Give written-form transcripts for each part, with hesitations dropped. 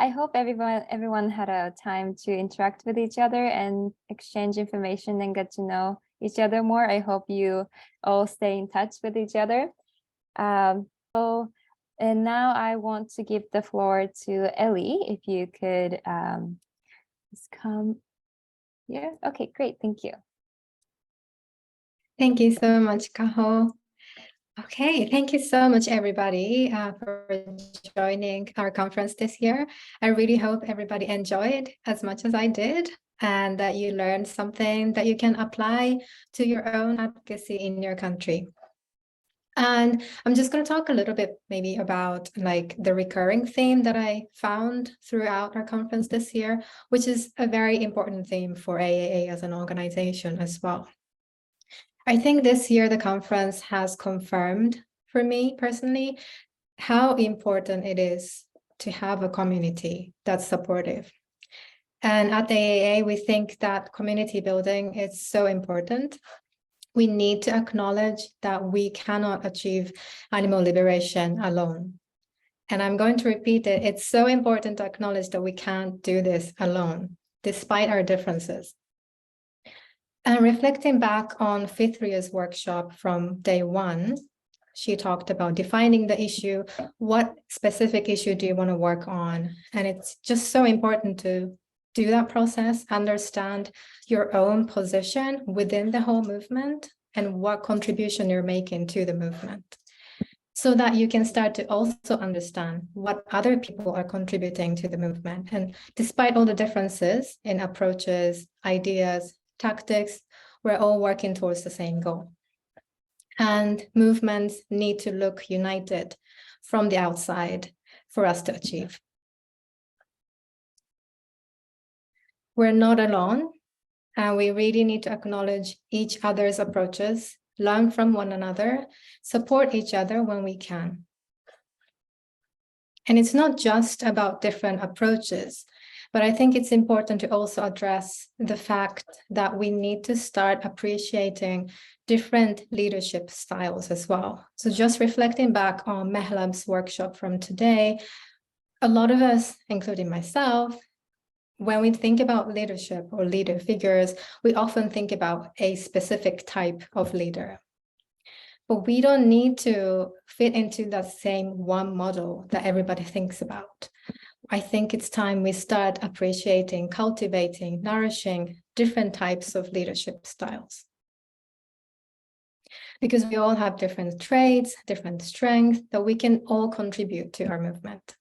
I hope everyone had a time to interact with each other and exchange information and get to know each other more. I hope you all stay in touch with each other. And now I want to give the floor to Ellie, if you could just come here. Okay, great, thank you. Thank you so much, Kaho. Okay, thank you so much, everybody, for joining our conference this year. I really hope everybody enjoyed as much as I did, and that you learned something that you can apply to your own advocacy in your country. And I'm just going to talk a little bit maybe about like the recurring theme that I found throughout our conference this year, which is a very important theme for AAA as an organization as well. I think this year the conference has confirmed for me personally how important it is to have a community that's supportive. And at the AAA, we think that community building is so important. We need to acknowledge that we cannot achieve animal liberation alone. And I'm going to repeat it. It's so important to acknowledge that we can't do this alone, despite our differences. And reflecting back on Fitria's workshop from day one, she talked about defining the issue. What specific issue do you want to work on? And it's just so important to do that process, understand your own position within the whole movement and what contribution you're making to the movement, so that you can start to also understand what other people are contributing to the movement. And despite all the differences in approaches, ideas, tactics, we're all working towards the same goal. And movements need to look united from the outside for us to achieve. We're not alone, and we really need to acknowledge each other's approaches, learn from one another, support each other when we can. And it's not just about different approaches, but I think it's important to also address the fact that we need to start appreciating different leadership styles as well. So just reflecting back on Mehlab's workshop from today, a lot of us, including myself, when we think about leadership or leader figures, we often think about a specific type of leader. But we don't need to fit into that same one model that everybody thinks about. I think it's time we start appreciating, cultivating, nourishing different types of leadership styles. Because we all have different traits, different strengths that we can all contribute to our movement.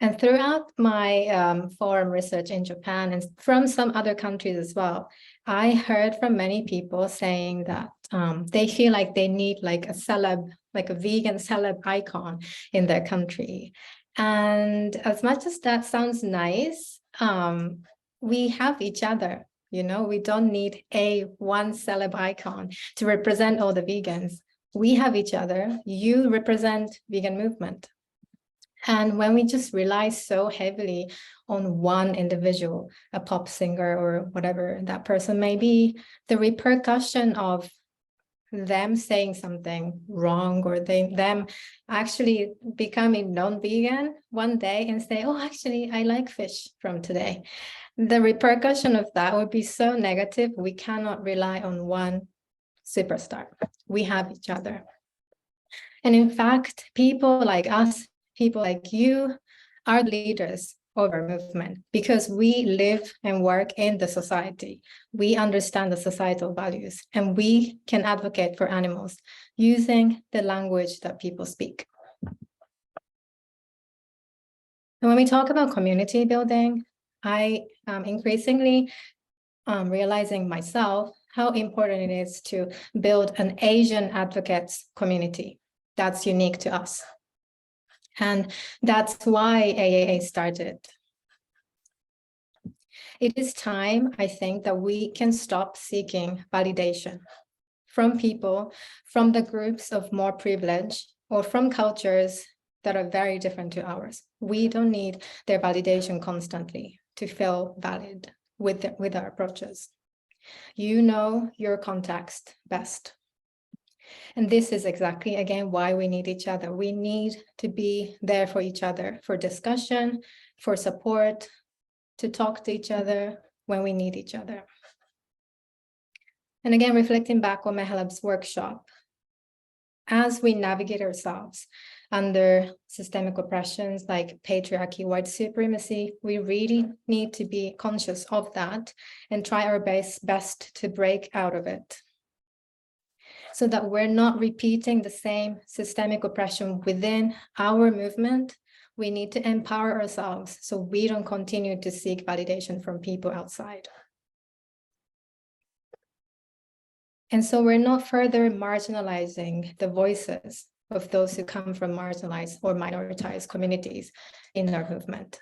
And throughout my forum research in Japan and from some other countries as well, I heard from many people saying that they feel like they need like a celeb, like a vegan celeb icon in their country. And as much as that sounds nice, we have each other, you know, we don't need one celeb icon to represent all the vegans. We have each other. You represent vegan movement. And when we just rely so heavily on one individual, a pop singer or whatever that person may be, the repercussion of them saying something wrong or them actually becoming non-vegan one day and say, oh, actually, I like fish from today. The repercussion of that would be so negative. We cannot rely on one superstar. We have each other. And in fact, people like us, people like you are leaders of our movement because we live and work in the society. We understand the societal values and we can advocate for animals using the language that people speak. And when we talk about community building, I am increasingly realizing myself how important it is to build an Asian advocates community that's unique to us. And that's why AAA started. It is time, I think, that we can stop seeking validation from people, from the groups of more privilege, or from cultures that are very different to ours. We don't need their validation constantly to feel valid with our approaches. You know your context best. And this is exactly, again, why we need each other. We need to be there for each other, for discussion, for support, to talk to each other when we need each other. And again, reflecting back on Mehalab's workshop, as we navigate ourselves under systemic oppressions like patriarchy, white supremacy, we really need to be conscious of that and try our best to break out of it, so that we're not repeating the same systemic oppression within our movement. We need to empower ourselves so we don't continue to seek validation from people outside. And so we're not further marginalizing the voices of those who come from marginalized or minoritized communities in our movement.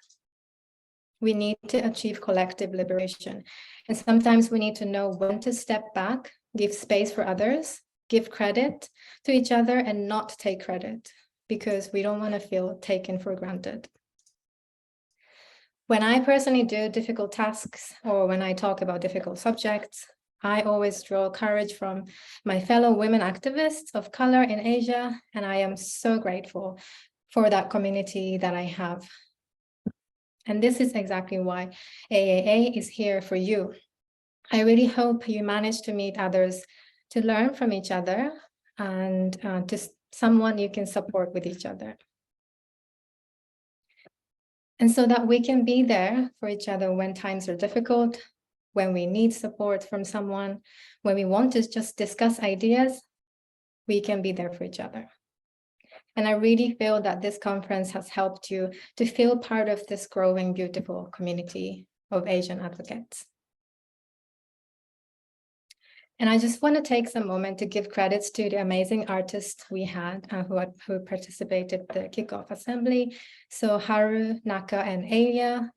We need to achieve collective liberation. And sometimes we need to know when to step back, give space for others, give credit to each other, and not take credit, because we don't want to feel taken for granted. When I personally do difficult tasks, or when I talk about difficult subjects, I always draw courage from my fellow women activists of color in Asia, and I am so grateful for that community that I have. And this is exactly why AAA is here for you. I really hope you manage to meet others, to learn from each other, and to someone you can support with each other. And so that we can be there for each other when times are difficult, when we need support from someone, when we want to just discuss ideas, we can be there for each other. And I really feel that this conference has helped you to feel part of this growing, beautiful community of Asian advocates. And I just want to take some moment to give credits to the amazing artists we had who participated in the kickoff assembly. So Haru, Naka, and Aya,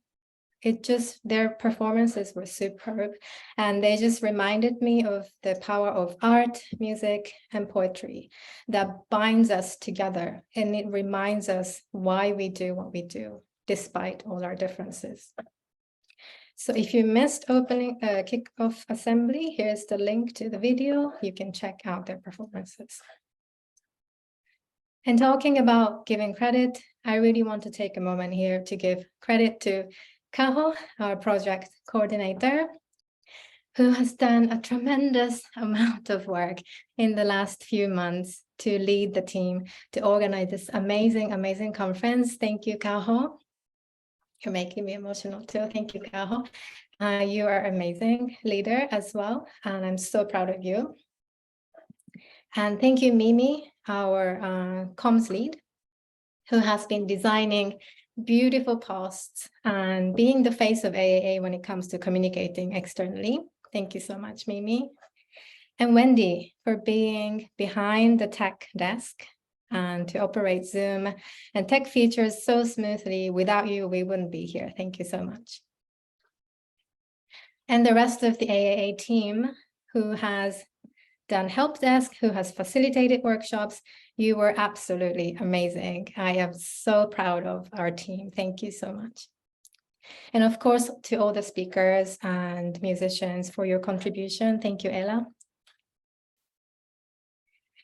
their performances were superb, and they just reminded me of the power of art, music, and poetry that binds us together, and it reminds us why we do what we do, despite all our differences. So if you missed opening kickoff assembly, here's the link to the video. You can check out their performances. And talking about giving credit, I really want to take a moment here to give credit to Kaho, our project coordinator, who has done a tremendous amount of work in the last few months to lead the team to organize this amazing, amazing conference. Thank you, Kaho. You're making me emotional too. Thank you, Kaho. You are an amazing leader as well, and I'm so proud of you. And thank you, Mimi, our comms lead, who has been designing beautiful posts and being the face of AAA when it comes to communicating externally. Thank you so much, Mimi. And Wendy, for being behind the tech desk and to operate Zoom and tech features so smoothly. Without you, we wouldn't be here. Thank you so much. And the rest of the AAA team who has done help desk, who has facilitated workshops, you were absolutely amazing. I am so proud of our team. Thank you so much. And of course, to all the speakers and musicians for your contribution. Thank you, Ella.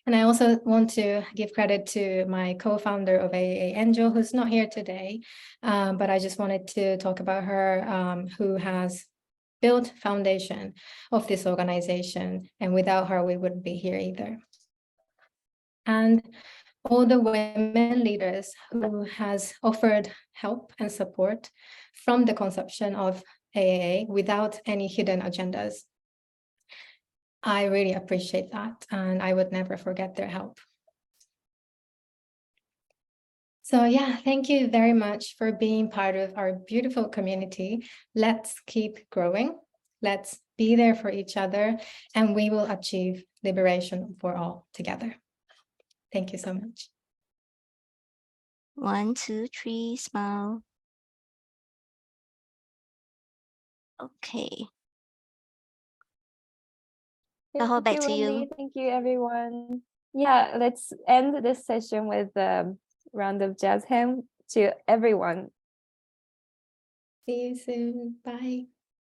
And I also want to give credit to my co-founder of AAA, Angel, who's not here today, but I just wanted to talk about her, who has built foundation of this organization. And without her, we wouldn't be here either. And all the women leaders who has offered help and support from the conception of AAA without any hidden agendas. I really appreciate that, and I would never forget their help. So yeah, thank you very much for being part of our beautiful community. Let's keep growing. Let's be there for each other, and we will achieve liberation for all together. Thank you so much. 1, 2, 3, smile. Okay. Kaho, back to you. Wendy. Thank you, everyone. Yeah, let's end this session with a round of jazz hands to everyone. See you soon. Bye.